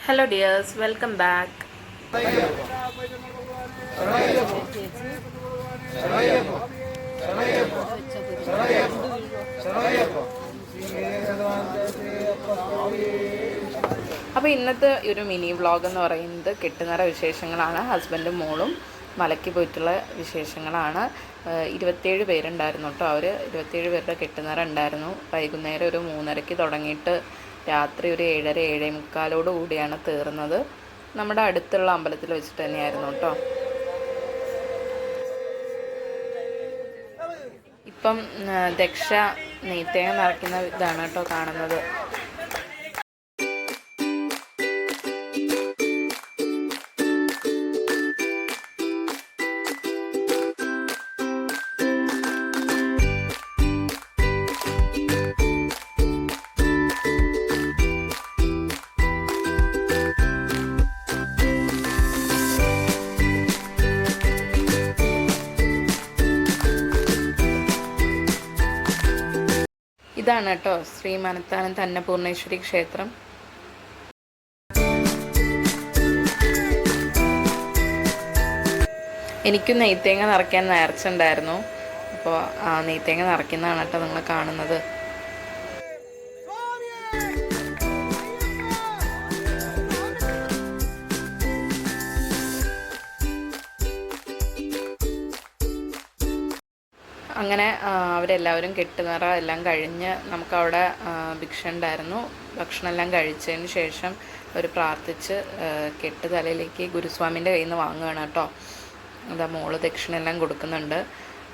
Hello dears, welcome back. അപ്പോൾ ഇന്നത്തെ ഒരു മിനി വ്ളോഗ് എന്ന് പറയുന്നത് കെട്ടുനിറ വിശേഷങ്ങളാണ്. ഹസ്ബൻഡും മോളും മലയ്ക്ക് പോയിട്ടുള്ള വിശേഷങ്ങളാണ്. 27 പേരുണ്ടായിരുന്നു കേട്ടോ. അവർ 27 പേരുടെ കെട്ടുനിറ ഉണ്ടായിരുന്നു. വൈകുന്നേരം ഒരു 3:30 തുടങ്ങിയിട്ട് രാത്രി ഒരു 7:30 7:45 കൂടിയാണ് തീർന്നത്. നമ്മുടെ അടുത്തുള്ള അമ്പലത്തിൽ വെച്ചിട്ട് തന്നെയായിരുന്നു കേട്ടോ. ഇപ്പം ദക്ഷ നെയ്ത്തേങ്ങ നിറയ്ക്കുന്ന ഇതാണ് കേട്ടോ കാണുന്നത്. ഇതാണ് കേട്ടോ ശ്രീ മനത്താനം തന്നപൂർണേശ്വരി ക്ഷേത്രം. എനിക്കും നെയ്ത്തേങ്ങ നിറയ്ക്കാൻ നേർച്ചുണ്ടായിരുന്നു. അപ്പോൾ നെയ്ത്തേങ്ങ നിറയ്ക്കുന്നതാണ് കേട്ടോ നിങ്ങൾ കാണുന്നത്. അങ്ങനെ അവരെല്ലാവരും കെട്ടുനിറ എല്ലാം കഴിഞ്ഞ് നമുക്കവിടെ ഭിക്ഷ ഉണ്ടായിരുന്നു. ഭക്ഷണം എല്ലാം കഴിച്ചതിന് ശേഷം അവർ പ്രാർത്ഥിച്ച് കെട്ട് തലയിലേക്ക് ഗുരുസ്വാമിൻ്റെ കയ്യിൽ നിന്ന് വാങ്ങുകയാണ് കേട്ടോ. അതാ മോള് ദക്ഷിണെല്ലാം കൊടുക്കുന്നുണ്ട്.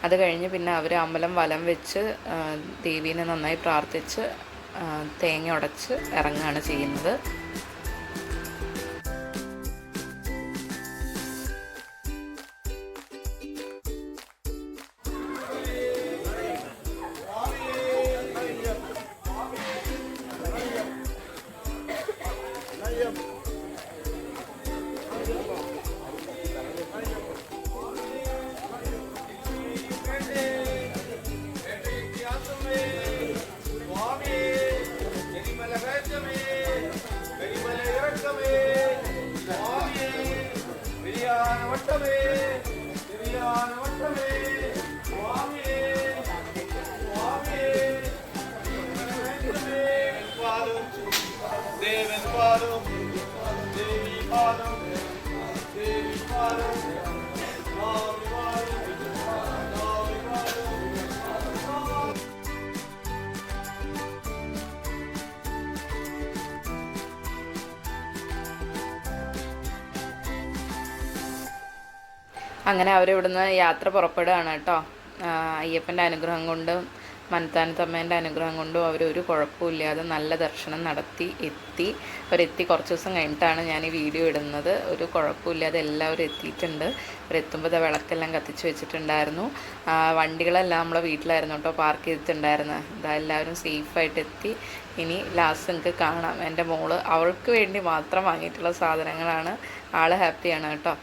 അത് കഴിഞ്ഞ് പിന്നെ അവർ അമ്പലം വലം വെച്ച് ദേവീനെ നന്നായി പ്രാർത്ഥിച്ച് തേങ്ങ ഉടച്ച് ഇറങ്ങുകയാണ് ചെയ്യുന്നത്. അങ്ങനെ അവരിവിടുന്ന് യാത്ര പുറപ്പെടുകയാണ് കേട്ടോ. അയ്യപ്പൻ്റെ അനുഗ്രഹം കൊണ്ടും മനത്താനത്തമ്മേൻ്റെ അനുഗ്രഹം കൊണ്ടും അവരൊരു കുഴപ്പമില്ലാതെ നല്ല ദർശനം നടത്തി അവരെത്തി. കുറച്ച് ദിവസം കഴിഞ്ഞിട്ടാണ് ഞാൻ ഈ വീഡിയോ ഇടുന്നത്. ഒരു കുഴപ്പമില്ലാതെ എല്ലാവരും എത്തിയിട്ടുണ്ട്. അവരെത്തുമ്പോൾ വിളക്കെല്ലാം കത്തിച്ച് വെച്ചിട്ടുണ്ടായിരുന്നു. വണ്ടികളെല്ലാം നമ്മളെ വീട്ടിലായിരുന്നു കേട്ടോ പാർക്ക് ചെയ്തിട്ടുണ്ടായിരുന്നത്. ഇതാ എല്ലാവരും സേഫായിട്ട് എത്തി. ഇനി ലാസ്റ്റ് നിങ്ങൾക്ക് കാണാം. എൻ്റെ മോള് അവൾക്ക് വേണ്ടി മാത്രം വാങ്ങിയിട്ടുള്ള സാധനങ്ങളാണ്. ആൾ ഹാപ്പിയാണ് കേട്ടോ.